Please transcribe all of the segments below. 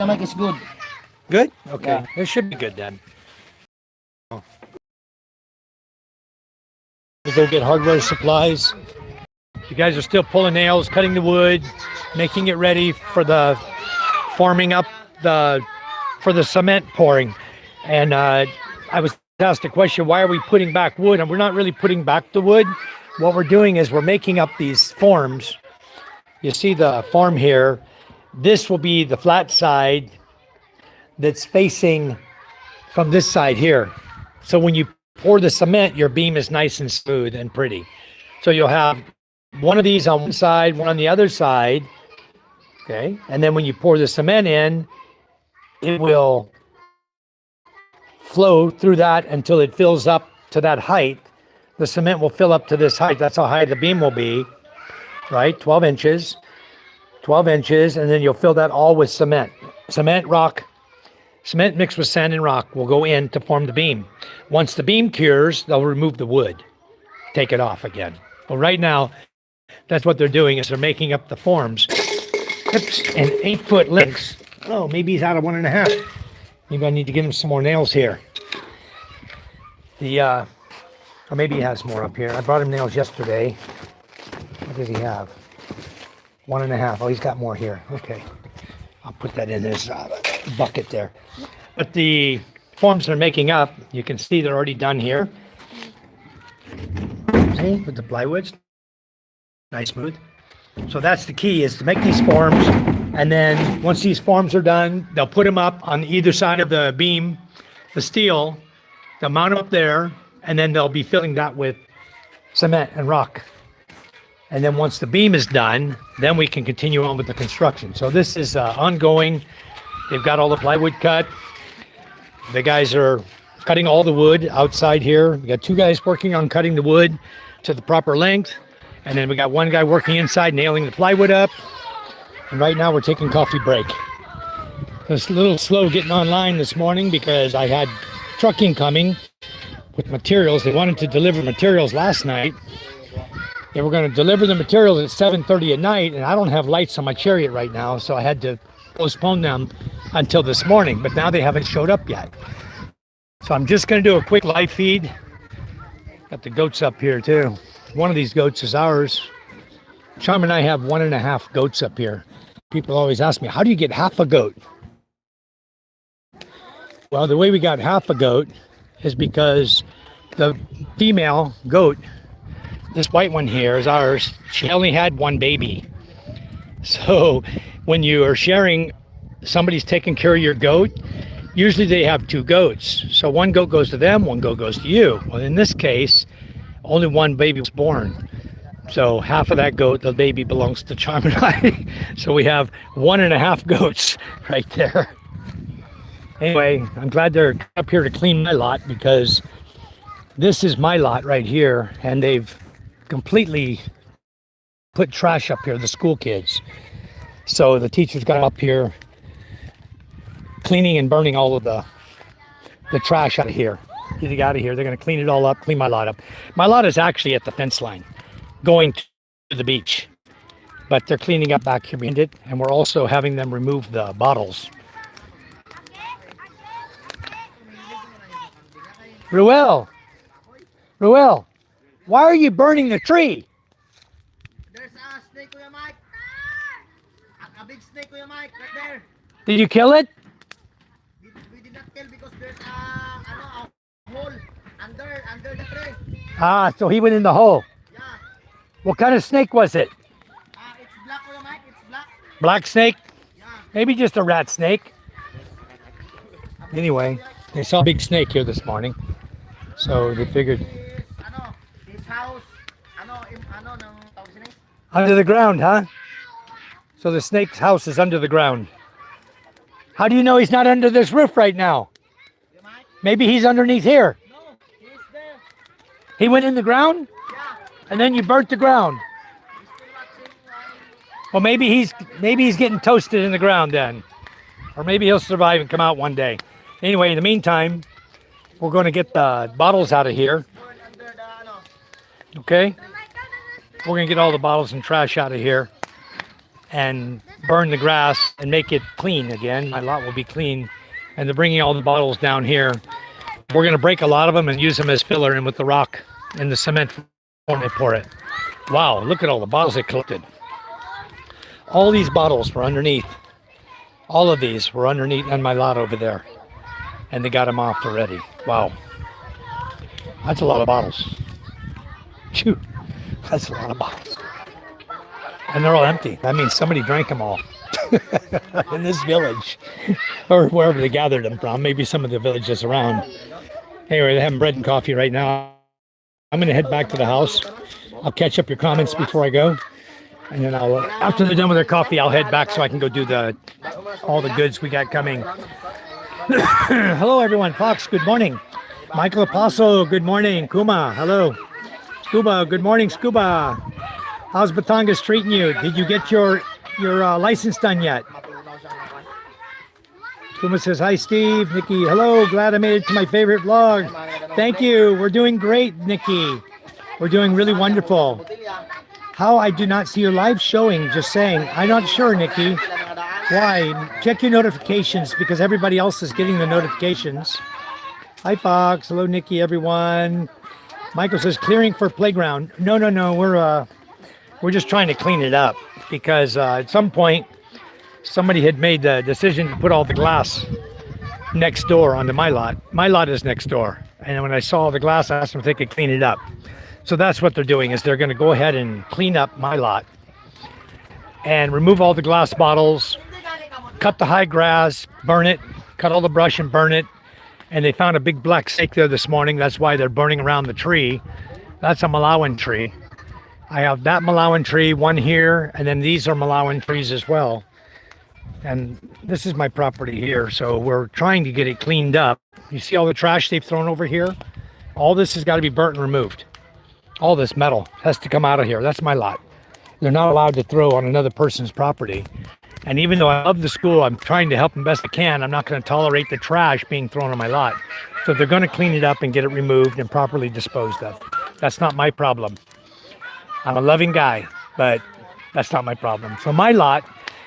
Mike, it's good. Good? Okay. Yeah. It should be good then. To go get hardware supplies. You guys are still pulling nails, cutting the wood, making it ready for the forming up for the cement pouring. And I was asked a question, why are we putting back wood? And we're not really putting back the wood. What we're doing is we're making up these forms. You see the form here. This will be the flat side that's facing from this side here. So when you pour the cement, your beam is nice and smooth and pretty. So you'll have one of these on one side, one on the other side. Okay. And then when you pour the cement in, it will flow through that until it fills up to that height. The cement will fill up to this height. That's how high the beam will be, right? 12 inches, and then you'll fill that all with cement. Cement, rock, cement mixed with sand and rock will go in to form the beam. Once the beam cures, they'll remove the wood, take it off again. Well, right now, that's what they're doing is they're making up the forms. Hips and 8-foot lengths. Oh, maybe he's out of 1.5. Maybe I need to get him some more nails here. Or maybe he has more up here. I brought him nails yesterday. What does he have? 1.5. Oh, he's got more here. Okay. I'll put that in this bucket there. But the forms they're making up, you can see they're already done here. See, with the plywoods. Nice smooth. So that's the key, is to make these forms, and then once these forms are done, they'll put them up on either side of the beam, the steel. They'll mount them up there, and then they'll be filling that with cement and rock. And then once the beam is done, then we can continue on with the construction. So this is ongoing. They've got all the plywood cut. The guys are cutting all the wood outside here. We got 2 guys working on cutting the wood to the proper length. And then we got 1 guy working inside, nailing the plywood up. And right now we're taking coffee break. It's a little slow getting online this morning because I had trucking coming with materials. They wanted to deliver materials last night. They were going to deliver the materials at 7:30 at night, and I don't have lights on my Chariot right now, so I had to postpone them until this morning. But now they haven't showed up yet. So I'm just going to do a quick live feed. Got the goats up here too. One of these goats is ours. Charm and I have 1.5 goats up here. People always ask me, how do you get half a goat? Well, the way we got half a goat is because the female goat, this white one here is ours, she only had 1 baby. So when you are sharing, somebody's taking care of your goat, usually they have 2 goats. So 1 goat goes to them, 1 goat goes to you. Well, in this case, only 1 baby was born. So half of that goat, the baby, belongs to Charm and I. So we have 1.5 goats right there. Anyway, I'm glad they're up here to clean my lot, because this is my lot right here, and they've completely put trash up here, the school kids. So the teachers got up here cleaning and burning all of the trash out of here. Get it out of here. They're going to clean it all up, clean my lot up. My lot is actually at the fence line going to the beach, but they're cleaning up back here behind it, and we're also having them remove the bottles. Ruel, why are you burning the tree? There's a snake, Kuya Mike. A big snake, Kuya Mike, right there. Did you kill it? We did not kill because there's a hole under the tree. Ah, so he went in the hole. Yeah. What kind of snake was it? It's black, Kuya Mike. It's black. Black snake? Yeah. Maybe just a rat snake. Anyway, they saw a big snake here this morning, so they figured. His house, Under the ground, huh? So the snake's house is under the ground. How do you know he's not under this roof right now? Maybe he's underneath here. No, he's there. He went in the ground? Yeah. And then you burnt the ground. Well, maybe he's getting toasted in the ground then. Or maybe he'll survive and come out one day. Anyway, in the meantime, we're going to get the bottles out of here. Okay? We're going to get all the bottles and trash out of here. and burn the grass and make it clean again. My lot will be clean. And they're bringing all the bottles down here. We're going to break a lot of them and use them as filler in with the rock and the cement form they pour it. Wow, look at all the bottles they collected. All these bottles were underneath. All of these were underneath on my lot over there. And they got them off already. Wow. That's a lot of bottles. Phew, that's a lot of bottles. And they're all empty. That means somebody drank them all in this village or wherever they gathered them from. Maybe some of the villages around. Anyway, they're having bread and coffee right now. I'm going to head back to the house. I'll catch up your comments before I go. And then I'll, after they're done with their coffee, I'll head back so I can go do all the goods we got coming. Hello, everyone. Fox, good morning. Michael Apostle, good morning. Kuma, hello. Scuba, good morning, Scuba. How's Batangas treating you? Did you get your license done yet? Kuma says, hi, Steve. Nikki, hello. Glad I made it to my favorite vlog. Thank you. We're doing great, Nikki. We're doing really wonderful. How I do not see your live showing, just saying. I'm not sure, Nikki. Why? Check your notifications because everybody else is getting the notifications. Hi, Fox. Hello, Nikki, everyone. Michael says, clearing for playground. No. We're just trying to clean it up because at some point, somebody had made the decision to put all the glass next door onto my lot. My lot is next door. And when I saw the glass, I asked them if they could clean it up. So that's what they're doing is they're going to go ahead and clean up my lot and remove all the glass bottles, cut the high grass, burn it, cut all the brush and burn it. And they found a big black snake there this morning. That's why they're burning around the tree. That's a Malawan tree. I have that Malawan tree, one here, and then these are Malawan trees as well. And this is my property here, so we're trying to get it cleaned up. You see all the trash they've thrown over here? All this has got to be burnt and removed. All this metal has to come out of here. That's my lot. They're not allowed to throw on another person's property. And even though I love the school, I'm trying to help them best I can. I'm not going to tolerate the trash being thrown on my lot. So they're going to clean it up and get it removed and properly disposed of. That's not my problem. I'm a loving guy, but that's not my problem. So my lot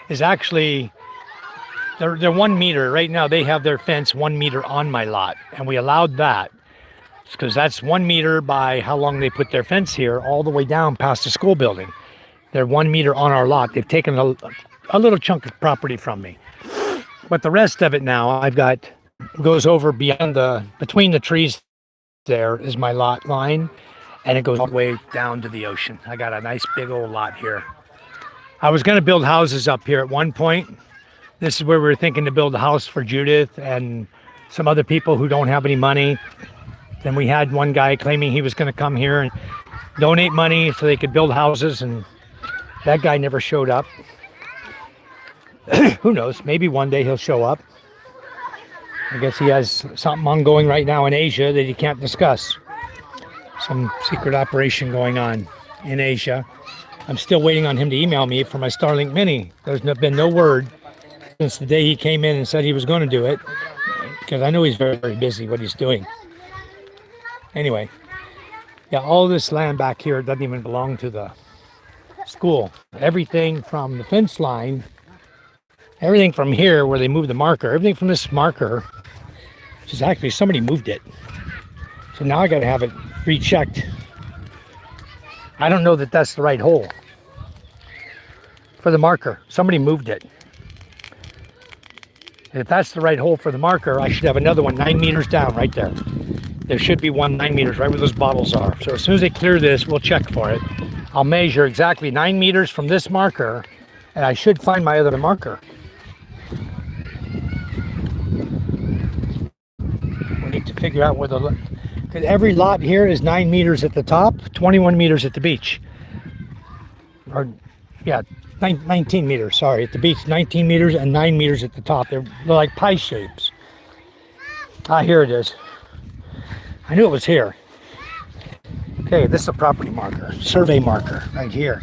is actually, they're 1 meter. Right now they have their fence 1 meter on my lot. And we allowed that because that's 1 meter by how long they put their fence here all the way down past the school building. They're 1 meter on our lot. They've taken a little chunk of property from me. But the rest of it now I've got goes over beyond between the trees there is my lot line. And it goes all the way down to the ocean. I got a nice big old lot here. I was going to build houses up here at one point. This is where we were thinking to build a house for Judith and some other people who don't have any money. Then we had one guy claiming he was going to come here and donate money so they could build houses. And that guy never showed up. Who knows? Maybe one day he'll show up. I guess he has something ongoing right now in Asia that he can't discuss. Some secret operation going on in Asia. I'm still waiting on him to email me for my Starlink Mini. There's been no word since the day he came in and said he was going to do it, because I know he's very, very busy what he's doing. Anyway, yeah, all this land back here doesn't even belong to the school. Everything from the fence line, everything from here where they moved the marker, everything from this marker, which is actually somebody moved it. So now I got to have it rechecked. I don't know that that's the right hole for the marker. Somebody moved it. If that's the right hole for the marker, I should have another one 9 meters down right there. There should be one 9 meters right where those bottles are. So as soon as they clear this, we'll check for it. I'll measure exactly 9 meters from this marker, and I should find my other marker. We need to figure out where every lot here is 9 meters at the top, 21 meters at the beach. Or, yeah, 19 meters, sorry, at the beach, 19 meters and 9 meters at the top. They're like pie shapes. Ah, here it is. I knew it was here. Okay, this is a property marker, survey marker, right here.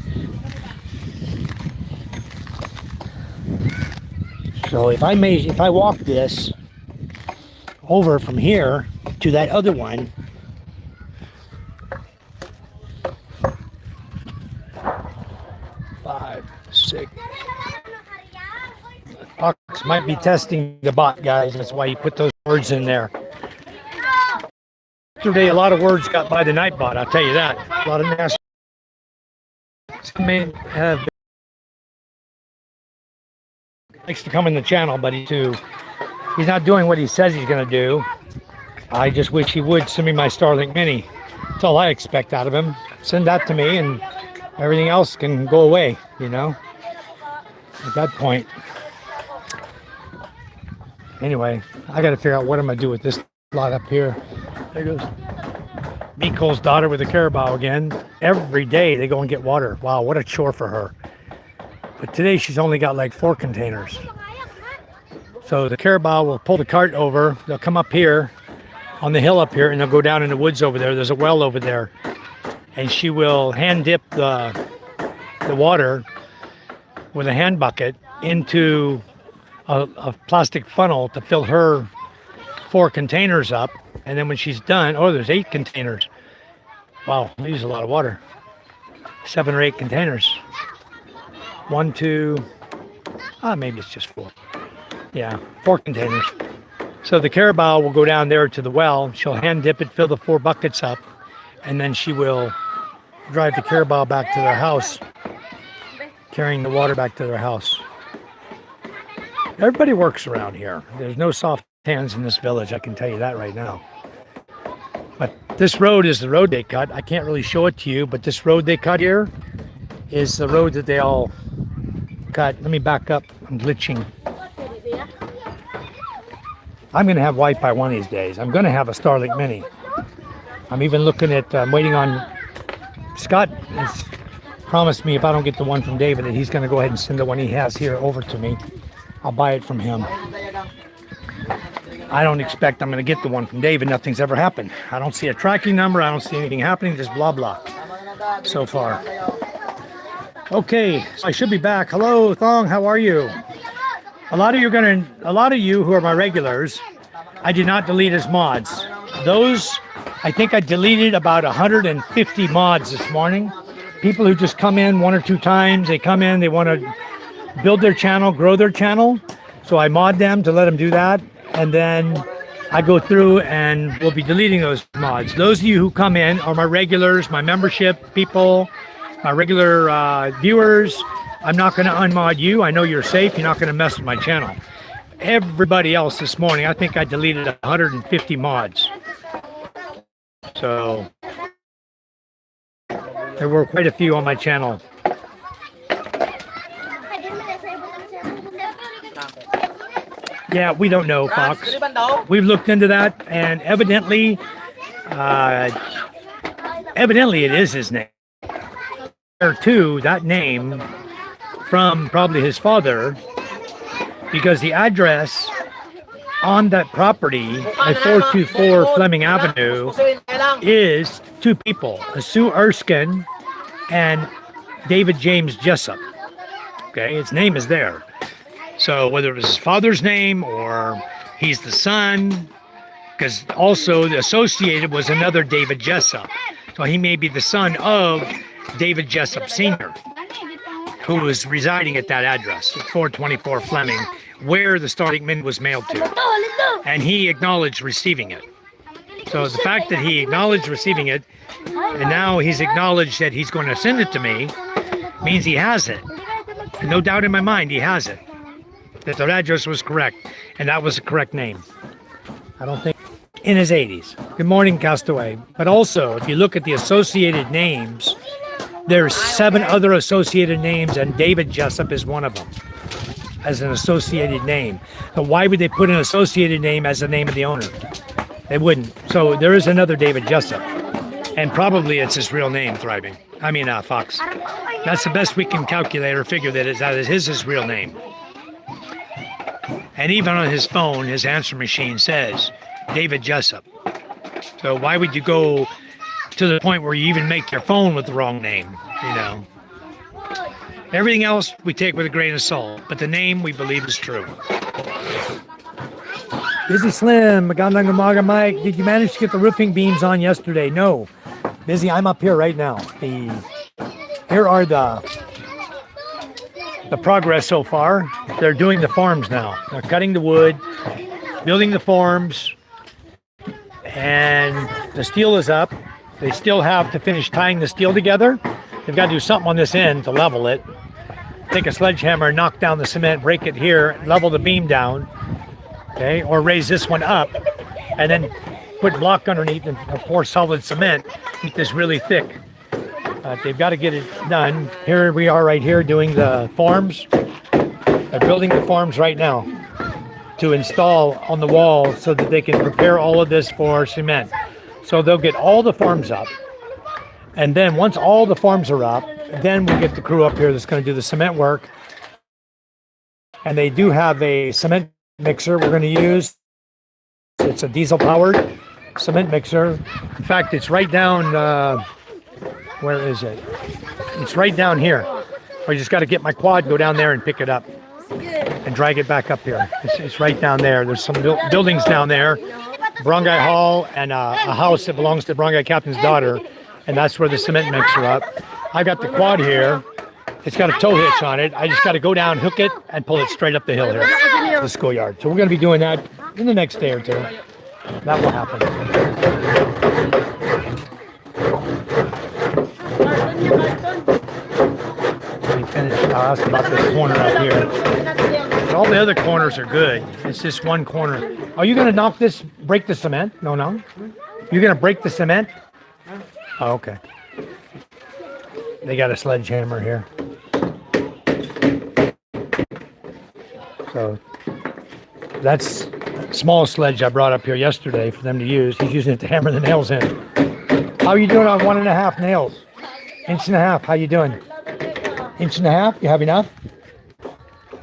So if I walk this over from here to that other one, five, 6, Fox might be testing the bot, guys. That's why he put those words in there. Yesterday, a lot of words got by the night bot. I'll tell you that. A lot of nasty. Some may have likes to come in the channel, but he's not doing what he says he's going to do. I just wish he would send me my Starlink Mini. That's all I expect out of him. Send that to me, and everything else can go away, you know, at that point. Anyway, I got to figure out what I'm going to do with this lot up here. There goes Miko's daughter with the carabao again. Every day they go and get water. Wow, what a chore for her. But today she's only got like 4 containers. So the carabao will pull the cart over. They'll come up here on the hill up here, and they'll go down in the woods over there. There's a well over there. And she will hand dip the water with a hand bucket into a plastic funnel to fill her 4 containers up. And then when she's done, oh, there's 8 containers. Wow, they use a lot of water. 7 or 8 containers. 1, 2, maybe it's just 4. Yeah, 4 containers. So the carabao will go down there to the well. She'll hand dip it, fill the 4 buckets up, and then she will drive the carabao back to their house, carrying the water back to their house. Everybody works around here. There's no soft hands in this village, I can tell you that right now. But this road is the road they cut. I can't really show it to you, but this road they cut here is the road that they all cut. Let me back up. I'm glitching. I'm going to have Wi-Fi one of these days. I'm going to have a Starlink Mini. I'm even looking at, I'm waiting on, Scott has promised me if I don't get the one from David that he's going to go ahead and send the one he has here over to me. I'll buy it from him. I don't expect I'm going to get the one from David. Nothing's ever happened. I don't see a tracking number. I don't see anything happening. Just blah, blah so far. Okay, so I should be back. Hello, Thong. How are you? A lot of you who are my regulars, I did not delete as mods. Those, I think I deleted about 150 mods this morning. People who just come in 1 or 2 times. They come in, they want to build their channel, grow their channel. So I mod them to let them do that. And then I go through and we'll be deleting those mods. Those of you who come in are my regulars, my membership people, my regular viewers. I'm not going to unmod you. I know you're safe. You're not going to mess with my channel. Everybody else this morning, I think I deleted 150 mods. So there were quite a few on my channel. Yeah, we don't know, Fox. We've looked into that, and evidently it is his name. Or two, that name from probably his father, because the address on that property at 424 Fleming Avenue is 2 people, Sue Erskine and David James Jessup. Okay, his name is there. So whether it was his father's name or he's the son, because also associated was another David Jessup. So he may be the son of David Jessup Sr., who was residing at that address, at 424 Fleming, where the Starlink Mini was mailed to. And he acknowledged receiving it. So the fact that he acknowledged receiving it, and now he's acknowledged that he's going to send it to me, means he has it. And no doubt in my mind, he has it. That the address was correct, and that was the correct name. I don't think in his 80s. Good morning, Castaway. But also, if you look at the associated names, there's 7 other associated names, and David Jessup is one of them as an associated name. So why would they put an associated name as the name of the owner? They wouldn't. So there is another David Jessup, and probably it's his real name, Thriving. I mean, Fox. That's the best we can calculate or figure that is his real name. And even on his phone, his answer machine says David Jessup. So why would you go to the point where you even make your phone with the wrong name, you know? Everything else we take with a grain of salt, but the name we believe is true. Busy Slim, magandang umaga, Mike. Did you manage to get the roofing beams on yesterday? No. Busy, I'm up here right now. Here are the progress so far. they're doing the forms now. They're cutting the wood, building the forms, and the steel is up. They still have to finish tying the steel together. They've got to do something on this end to level it. Take a sledgehammer, knock down the cement, break it here, level the beam down, okay, or raise this one up, and then put block underneath and pour solid cement, keep this really thick. They've got to get it done. Here we are right here doing the forms. They're building the forms right now to install on the wall so that they can prepare all of this for cement. So they'll get all the forms up. And then once all the forms are up, then we'll get the crew up here that's going to do the cement work. And they do have a cement mixer we're going to use. It's a diesel powered cement mixer. In fact, it's right down, where is it? It's right down here. I just got to get my quad, go down there and pick it up and drag it back up here. It's right down there. There's some buildings down there, Barangay Hall and a house that belongs to the Barangay Captain's daughter. And that's where the cement mixer up. I got the quad here. It's got a tow hitch on it. I just got to go down, hook it, and pull it straight up the hill here to the schoolyard. So we're going to be doing that in the next day or two. That will happen. Let me finish. I'll ask about this corner up here. But all the other corners are good. It's just one corner. Are you going to break the cement? No. You're going to break the cement? Oh, okay. They got a sledgehammer here. So that's a small sledge I brought up here yesterday for them to use. He's using it to hammer the nails in. How are you doing on 1.5 nails? 1.5. How you doing? 1.5? You have enough?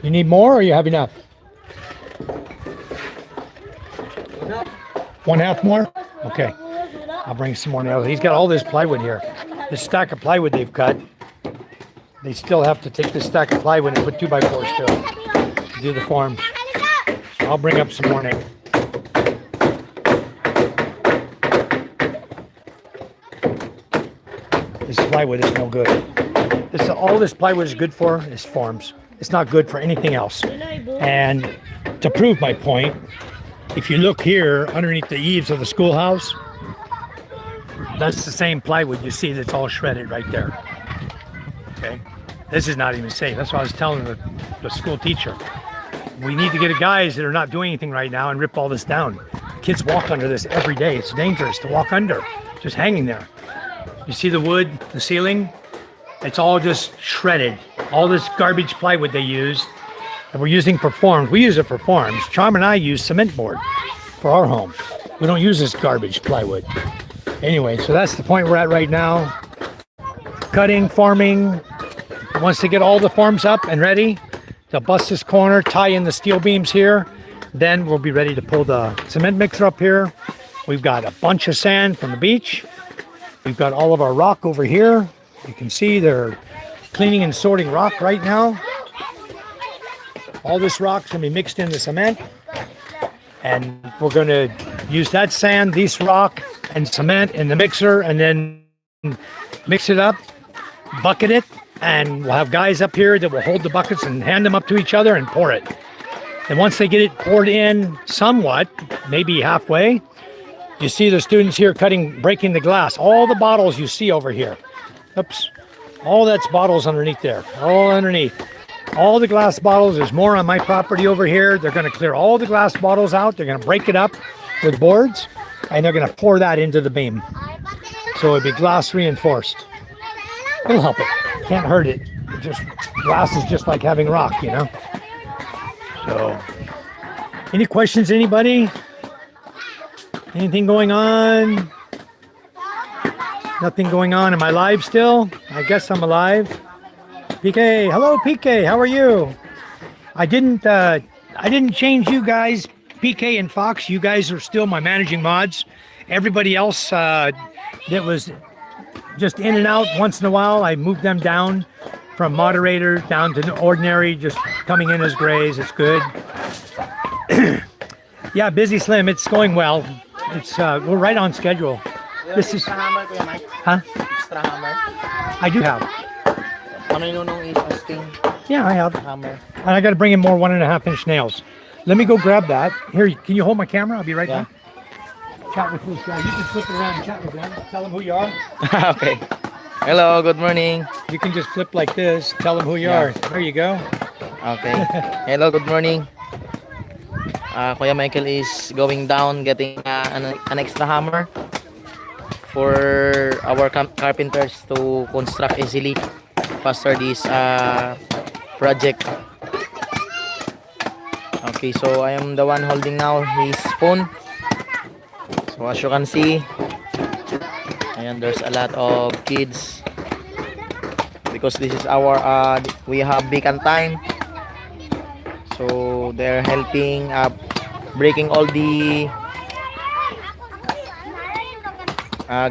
You need more or you have enough? 1/2 more? Okay. I'll bring some more nails. He's got all this plywood here. This stack of plywood they've cut. They still have to take this stack of plywood and put 2x4s to do the forms. So I'll bring up some more nails. This plywood is no good. All this plywood is good for is forms. It's not good for anything else. And to prove my point, if you look here underneath the eaves of the schoolhouse, that's the same plywood you see that's all shredded right there. Okay, this is not even safe. That's what I was telling the school teacher. We need to get guys that are not doing anything right now and rip all this down. Kids walk under this every day. It's dangerous to walk under, just hanging there. You see the wood, the ceiling? It's all just shredded. All this garbage plywood they use, and we're using for forms. We use it for forms. Charm and I use cement board for our home. We don't use this garbage plywood. Anyway, so that's the point we're at right now. Cutting, forming. Once they get all the forms up and ready, they'll bust this corner, tie in the steel beams here. Then we'll be ready to pull the cement mixer up here. We've got a bunch of sand from the beach. We've got all of our rock over here. You can see they're cleaning and sorting rock right now. All this rock's gonna be mixed in the cement. And we're gonna use that sand, this rock, and cement in the mixer, and then mix it up, bucket it, and we'll have guys up here that will hold the buckets and hand them up to each other and pour it. And once they get it poured in somewhat, maybe halfway, you see the students here breaking the glass. All the bottles you see over here. Oops. All that's bottles underneath there. All underneath. All the glass bottles. There's more on my property over here. They're going to clear all the glass bottles out. They're going to break it up with boards, and they're going to pour that into the beam. So it'll be glass reinforced. It'll help it. Can't hurt it. Glass is just like having rock, you know? So, any questions, anybody? Anything going on? Nothing going on. Am I live still? I guess I'm alive. PK, hello PK, how are you? I didn't change you guys, PK and Fox. You guys are still my managing mods. Everybody else that was just in and out once in a while, I moved them down from moderator down to ordinary, just coming in as grays. It's good. Yeah, Busy Slim, it's going well. It's we're right on schedule. This is huh? Extra hammer. I do have. Ano yung nung is asking? Yeah, I have. hammer. And I got to bring in more 1.5 inch nails. Let me go grab that. Here, can you hold my camera? I'll be right Yeah. back. Chat with this guy. You can flip it around and chat with them. Tell them who you are. Okay. Hello, good morning. You can just flip like this. Tell them who you Yeah. are. There you go. Okay. Hello, good morning. Kuya Michael is going down getting an extra hammer for our carpenters to construct easily faster this project. Okay, so I am the one holding now his phone. So as you can see, ayan, there's a lot of kids because this is our we have vacant time, so they're helping breaking all the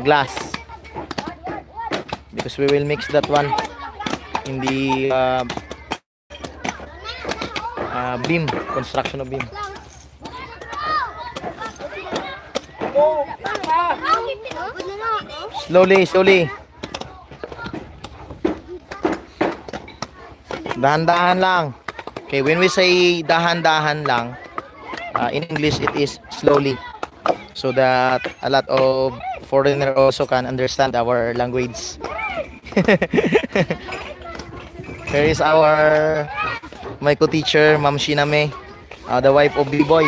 glass because we will mix that one in the beam, construction of beam. Slowly. Dahan-dahan lang. Okay, when we say dahan-dahan lang, in English it is slowly, so that a lot of foreigner also can understand our language. Here is our my co-teacher, Ma'am Shiname, the wife of B-Boy.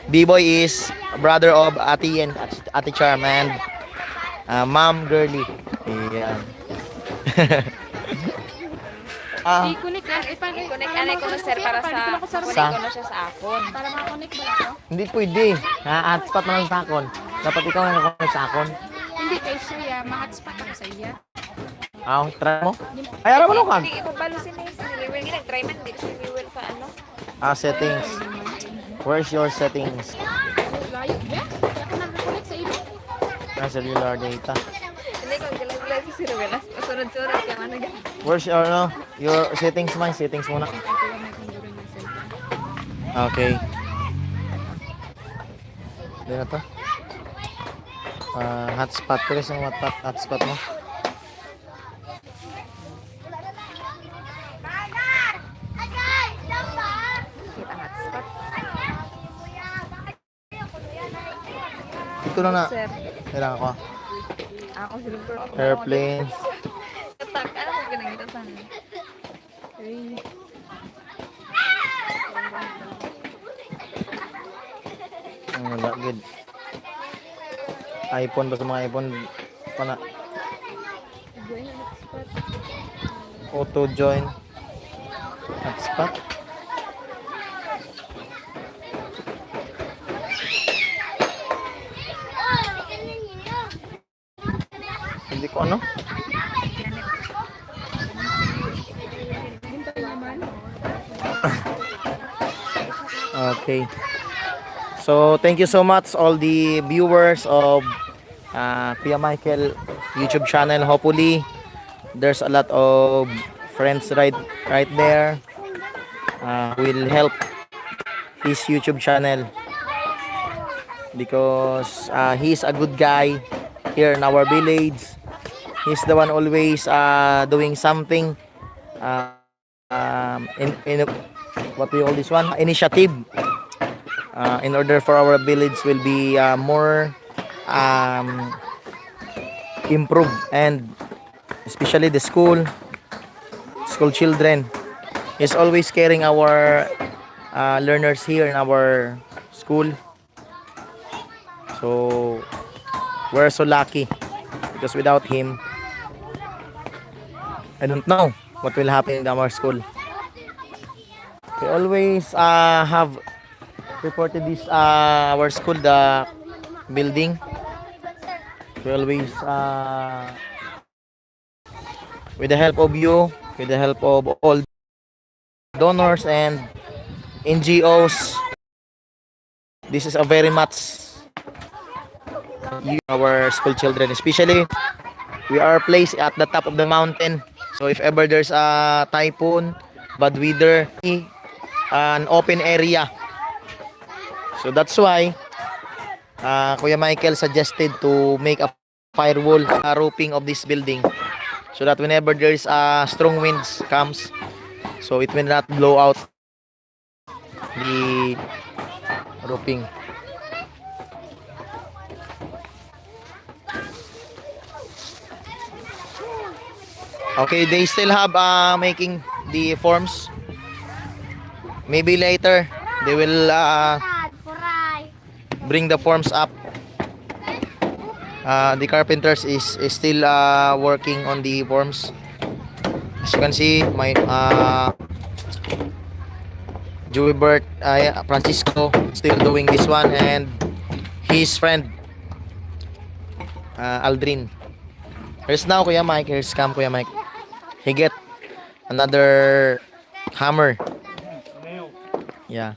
B-Boy is brother of Ate and Ate Charm and Ma'am Girly. Ayan. I-connect anay ko na sir para sa connect ko na siya sa akon. Para ma-connect ba ako? Hindi pwede. Hotspot na lang sa akon. Dapat ikaw na nakakonect sa akon. Hindi kay siya, ma-hotspot ako sa iya. Try mo? Ay, araw mo kan? Hindi ipabalo si Liwel. Ginag-try man din si Liwel sa ano. Settings. Where's your settings? Layo ba? Kaya ako nag-connect sa iyo. Cellular data. Hindi ko galag-galag si Liwel. Sunod-sunod kaya man nag. Where's your settings man? Settings muna. Okay. Hindi na to. Hotspot. Pero sa hotspot mo. Kita hotspot. Ito lang na. Sir, Kailangan ko. ako si Liwel. Airplane. Katak, ano ko ginagita sa ano? Wala, good. iPhone, basta mga iPhone pa na. Auto join. Hotspot. Hindi ko ano. Okay. So, thank you so much all the viewers of Kuya Michael YouTube channel. Hopefully, there's a lot of friends right there will help his YouTube channel because he's a good guy here in our village. He's the one always doing something in what do you call this one? Initiative. In order for our village will be more improved, and especially the school children is always caring our learners here in our school. So we're so lucky because without him, I don't know what will happen in our school. We always have reported this our school, the building. We always with the help of you, with the help of all donors and NGOs, this is a very much our school children, especially we are placed at the top of the mountain, so if ever there's a typhoon, bad weather, an open area. So that's why Kuya Michael suggested to make a firewall roofing of this building, so that whenever there is strong winds comes, so it will not blow out the roofing. Okay, they still have making the forms. Maybe later they will bring the forms up. The carpenters is still working on the forms. As you can see, my Joey Bert, Francisco still doing this one, and his friend Aldrin. Here's now Kuya Mike. Here's Cam Kuya Mike. He get another hammer. Yeah.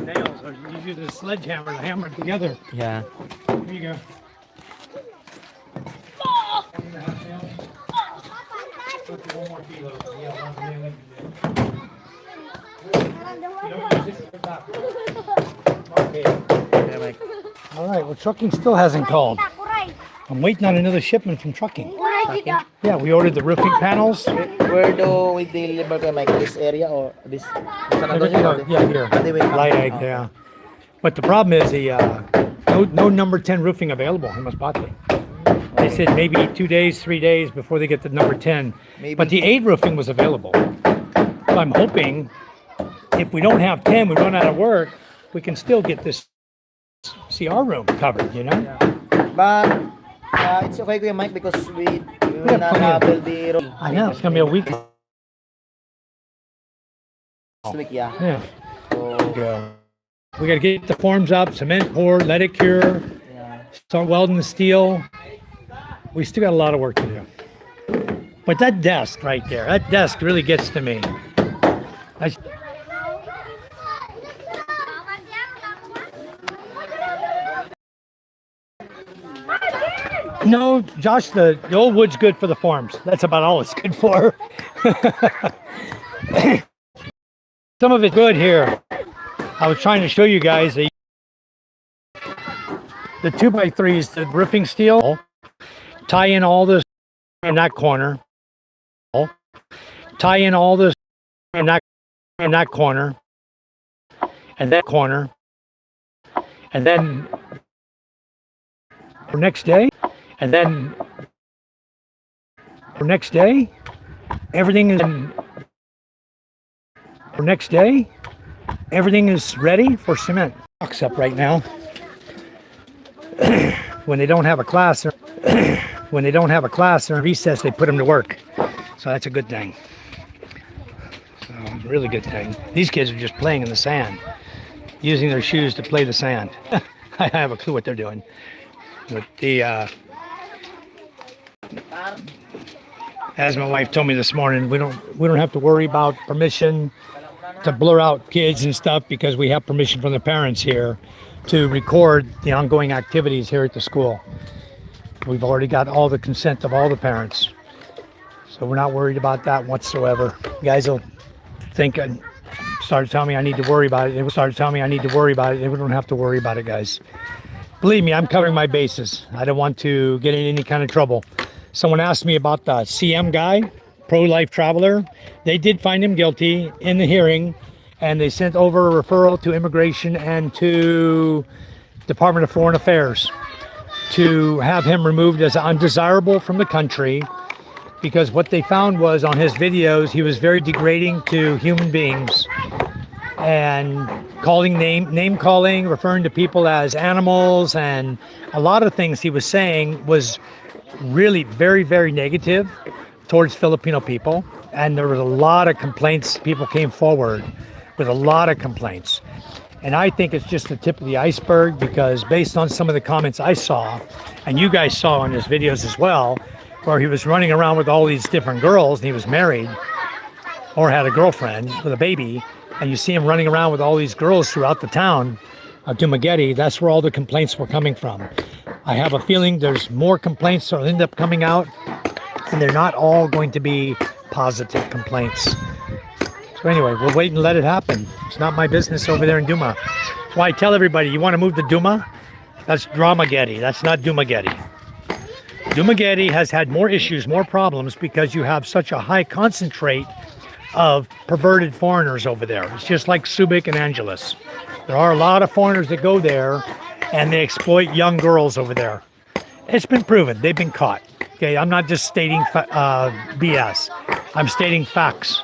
Nails. Or you use a sledgehammer to hammer it together. Yeah. Here you go. Okay. Kuya Mike. All right. Well, trucking still hasn't called. I'm waiting on another shipment from trucking. Yeah, we ordered the roofing panels. Where do we deliver Kuya Mike? This area or this? Yeah, here. Light egg, yeah. But the problem is the no number 10 roofing available in Masbate. They said maybe 2 days, 3 days before they get the number 10. Maybe. But the 8 roofing was available. So I'm hoping if we don't have 10, we run out of work, we can still get this CR room covered, you know? But it's okay Kuya Mike because we will not have the room. I know, it's going to be a week. Next week, yeah. Yeah. So, Yeah. We got to get the forms up, cement poured, let it cure, yeah. start welding the steel. We still got a lot of work to do. But that desk right there, that desk really gets to me. I, no, Josh, the old wood's good for the forms. That's about all it's good for. Some of it's good here. I was trying to show you guys the 2x3s, the roofing steel. Tie in all this in that corner. Tie in all this in that corner. And that corner. And then for next day. And then for next day, everything is for next day. Everything is ready for cement. Box up right now. When they don't have a class, or when they don't have a class or a recess, they put them to work. So that's a good thing. So really good thing. These kids are just playing in the sand, using their shoes to play the sand. I have a clue what they're doing. But the as my wife told me this morning, we don't have to worry about permission to blur out kids and stuff because we have permission from the parents here to record the ongoing activities here at the school. We've already got all the consent of all the parents. So we're not worried about that whatsoever. Guys will think and start telling me I need to worry about it. They will start telling me I need to worry about it. They don't have to worry about it, guys. Believe me, I'm covering my bases. I don't want to get in any kind of trouble. Someone asked me about the CM guy, pro-life traveler. They did find him guilty in the hearing, and they sent over a referral to immigration and to Department of Foreign Affairs to have him removed as undesirable from the country, because what they found was on his videos he was very degrading to human beings and calling name calling, referring to people as animals, and a lot of things he was saying was really very, very negative towards Filipino people. And there was a lot of complaints. People came forward with a lot of complaints. And I think it's just the tip of the iceberg, because based on some of the comments I saw, and you guys saw in his videos as well, where he was running around with all these different girls, and he was married or had a girlfriend with a baby, and you see him running around with all these girls throughout the town of Dumaguete. That's where all the complaints were coming from. I have a feeling there's more complaints that will end up coming out, and they're not all going to be positive complaints. So anyway, we'll wait and let it happen. It's not my business over there in Duma. That's why I tell everybody, you want to move to Duma? That's Dramageddon. That's not Dumaguete. Dumaguete has had more issues, more problems because you have such a high concentrate of perverted foreigners over there. It's just like Subic and Angeles. There are a lot of foreigners that go there and they exploit young girls over there. It's been proven. They've been caught. Okay, I'm not just stating BS. I'm stating facts.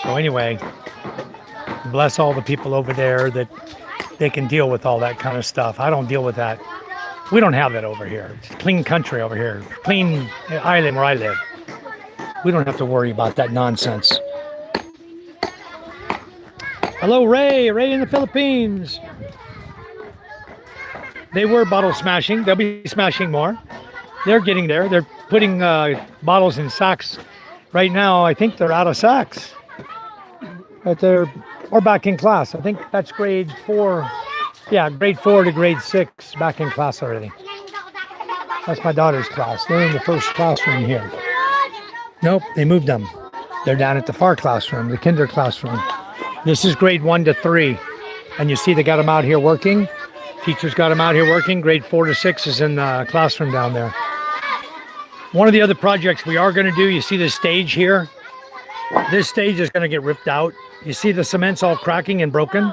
So anyway, bless all the people over there that they can deal with all that kind of stuff. I don't deal with that. We don't have that over here. It's a clean country over here. Clean island where I live. We don't have to worry about that nonsense. Hello, Ray. Ray in the Philippines. They were bottle smashing. They'll be smashing more. They're getting there. They're putting bottles in sacks. Right now, I think they're out of sacks. But they're back in class. I think that's grade 4. Yeah, grade 4 to grade 6 back in class already. That's my daughter's class. They're in the first classroom here. Nope, they moved them. They're down at the far classroom, the kinder classroom. This is grade 1 to 3. And you see they got them out here working. Teachers got them out here working. Grade 4 to 6 is in the classroom down there. One of the other projects we are going to do, you see this stage here? This stage is going to get ripped out. You see the cement's all cracking and broken?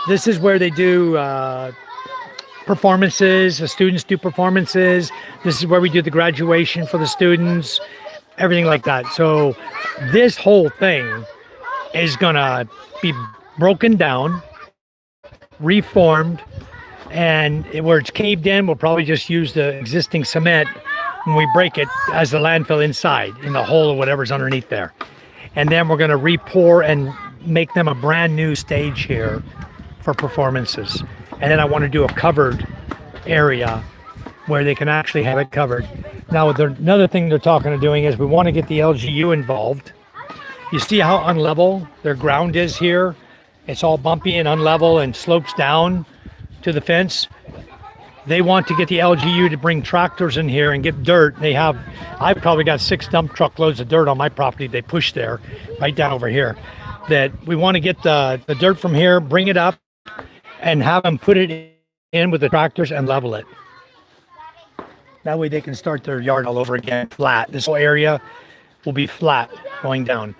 This is where they do performances. The students do performances. This is where we do the graduation for the students, everything like that. So this whole thing is going to be broken down, reformed, and where it's caved in, we'll probably just use the existing cement when we break it as the landfill inside, in the hole or whatever's underneath there. And then we're going to re-pour and make them a brand new stage here for performances. And then I want to do a covered area where they can actually have it covered. Now, another thing they're talking of doing is we want to get the LGU involved. You see how unlevel their ground is here? It's all bumpy and unlevel and slopes down to the fence. They want to get the LGU to bring tractors in here and get dirt. I've probably got 6 dump truck loads of dirt on my property they push there, right down over here. That we want to get the dirt from here, bring it up, and have them put it in with the tractors and level it. That way they can start their yard all over again, flat. This whole area will be flat going down.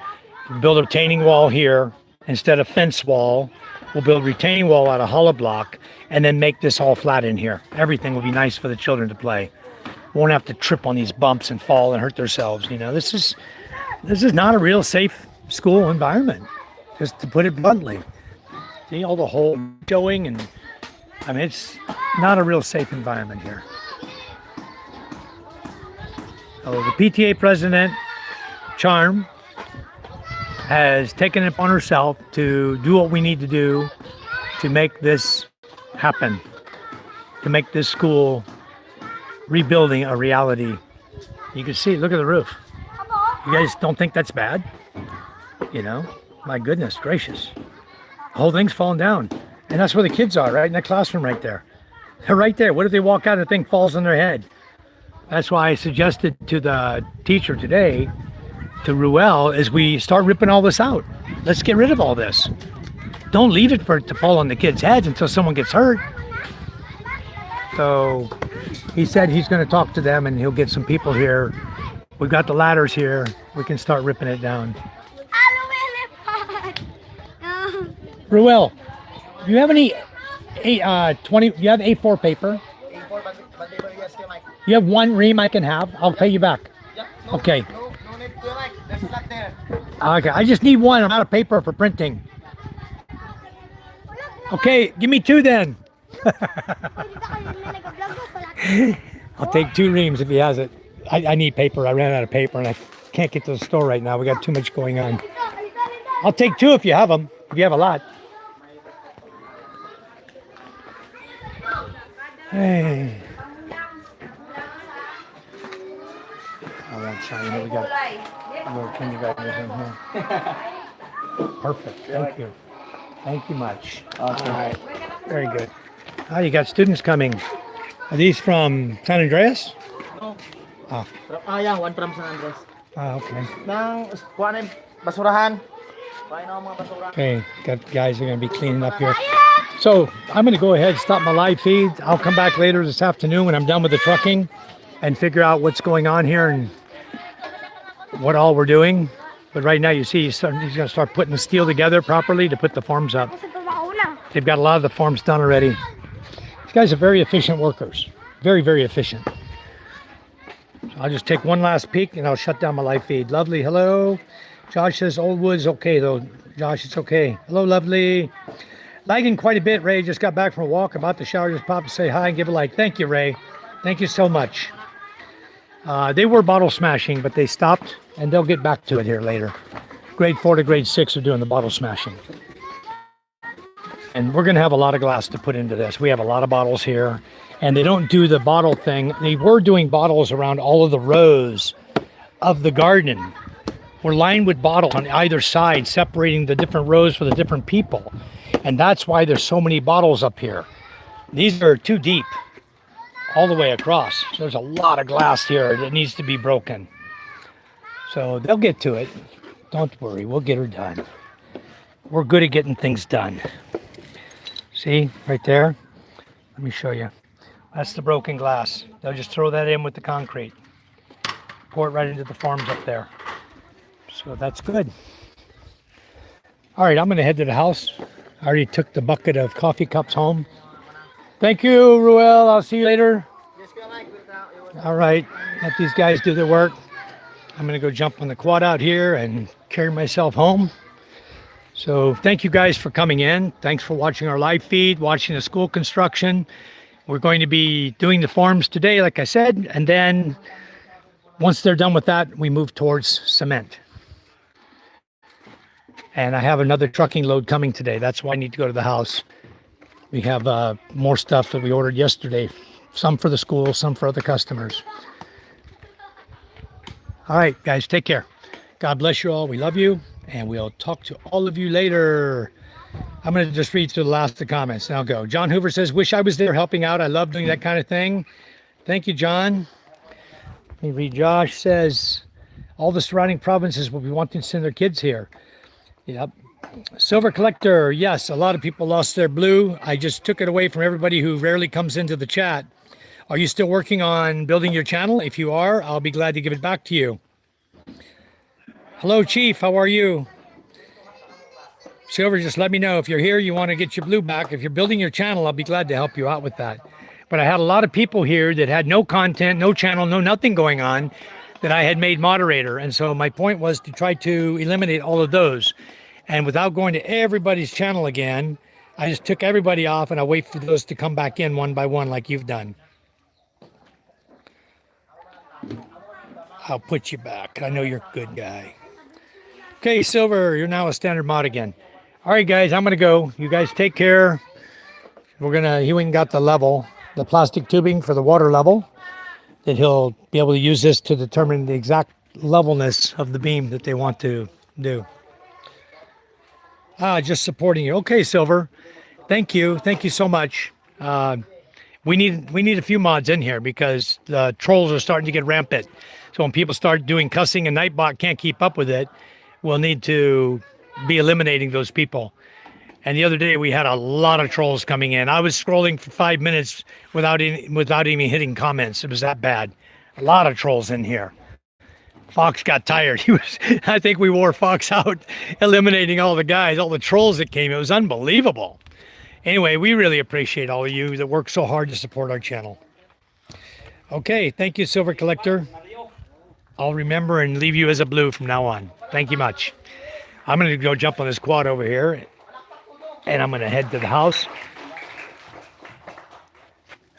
Build a retaining wall here instead of fence wall. We'll build retaining wall out of hollow block and then make this all flat in here. Everything will be nice for the children to play. Won't have to trip on these bumps and fall and hurt themselves. You know, this is not a real safe school environment, just to put it bluntly. See all the hole showing, and I mean, it's not a real safe environment here. So the PTA president, Charm, has taken it upon herself to do what we need to do to make this happen, to make this school rebuilding a reality. You can see, look at the roof. You guys don't think that's bad? You know, my goodness gracious. The whole thing's falling down. And that's where the kids are, right in that classroom right there. They're right there. What if they walk out and the thing falls on their head? That's why I suggested to the teacher today, to Ruel, is we start ripping all this out. Let's get rid of all this. Don't leave it for it to fall on the kids' heads until someone gets hurt. So he said he's going to talk to them and he'll get some people here. We've got the ladders here. We can start ripping it down. Ruel, do you have any you have A4 paper? You have one ream I can have? I'll pay you back. Okay. No need to like. There's a lot there. Okay, I just need one. I'm out of paper for printing. Okay, give me 2 then. I'll take 2 reams if he has it. I need paper. I ran out of paper and I can't get to the store right now. We got too much going on. I'll take 2 if you have them. If you have a lot. Hey. I won't shine it. We got little kindergartners in here. Perfect. Thank you. Thank you much. Okay. All right. Very good. Oh, you got students coming. Are these from San Andreas? No. Oh. Yeah, one from San Andres. Oh, okay. Nang kuha na basurahan. Kuha na mga basura. Okay, got guys are going to be cleaning up here. So I'm going to go ahead and stop my live feed. I'll come back later this afternoon when I'm done with the trucking and figure out what's going on here and what all we're doing. But right now you see he's going to start putting the steel together properly to put the forms up. They've got a lot of the forms done already. These guys are very efficient workers. Very, very efficient. So I'll just take one last peek and I'll shut down my live feed. Lovely, hello. Josh says Old Wood's okay though. Josh, it's okay. Hello, Lovely. Lagging quite a bit, Ray. Just got back from a walk, about to shower, just popped to say hi and give a like. Thank you, Ray. Thank you so much. They were bottle smashing, but they stopped, and they'll get back to it here later. Grade 4 to grade 6 are doing the bottle smashing. And we're going to have a lot of glass to put into this. We have a lot of bottles here, and they don't do the bottle thing. They were doing bottles around all of the rows of the garden. We're lined with bottle on either side, separating the different rows for the different people. And that's why there's so many bottles up here. These are too deep all the way across. So there's a lot of glass here that needs to be broken. So they'll get to it. Don't worry, we'll get her done. We're good at getting things done. See, right there? Let me show you. That's the broken glass. They'll just throw that in with the concrete. Pour it right into the forms up there. So that's good. All right, I'm going to head to the house. I already took the bucket of coffee cups home. Thank you, Ruel. I'll see you later. All right, let these guys do their work. I'm going to go jump on the quad out here and carry myself home. So thank you guys for coming in. Thanks for watching our live feed, watching the school construction. We're going to be doing the forms today, like I said, and then once they're done with that, we move towards cement. And I have another trucking load coming today. That's why I need to go to the house. We have more stuff that we ordered yesterday. Some for the school, some for other customers. All right, guys, take care. God bless you all. We love you. And we'll talk to all of you later. I'm going to just read through the last of the comments. And I'll go. John Hoover says, wish I was there helping out. I love doing that kind of thing. Thank you, John. Let me read. Josh says, all the surrounding provinces will be wanting to send their kids here. Yep. Silver Collector, yes, a lot of people lost their blue. I just took it away from everybody who rarely comes into the chat. Are you still working on building your channel? If you are, I'll be glad to give it back to you. Hello, Chief, how are you? Silver, just let me know. If you're here, you want to get your blue back. If you're building your channel, I'll be glad to help you out with that. But I had a lot of people here that had no content, no channel, no nothing going on that I had made moderator. And so my point was to try to eliminate all of those. And without going to everybody's channel again, I just took everybody off and I wait for those to come back in one by one like you've done. I'll put you back. I know you're a good guy. Okay, Silver, you're now a standard mod again. All right, guys, I'm going to go. You guys take care. He went and got the level, the plastic tubing for the water level, that he'll be able to use this to determine the exact levelness of the beam that they want to do. Just supporting you. Okay, Silver. Thank you. Thank you so much. We need a few mods in here because the trolls are starting to get rampant. So when people start doing cussing and Nightbot can't keep up with it, we'll need to be eliminating those people. And the other day we had a lot of trolls coming in. I was scrolling for 5 minutes without even hitting comments. It was that bad. A lot of trolls in here. Fox got tired. I think we wore Fox out, eliminating all the guys, all the trolls that came. It was unbelievable. Anyway, we really appreciate all of you that work so hard to support our channel. Okay, thank you, Silver Collector. I'll remember and leave you as a blue from now on. Thank you much. I'm going to go jump on this quad over here, and I'm going to head to the house.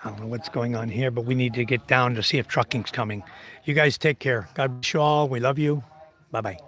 I don't know what's going on here, but we need to get down to see if trucking's coming. You guys take care. God bless you all. We love you. Bye-bye.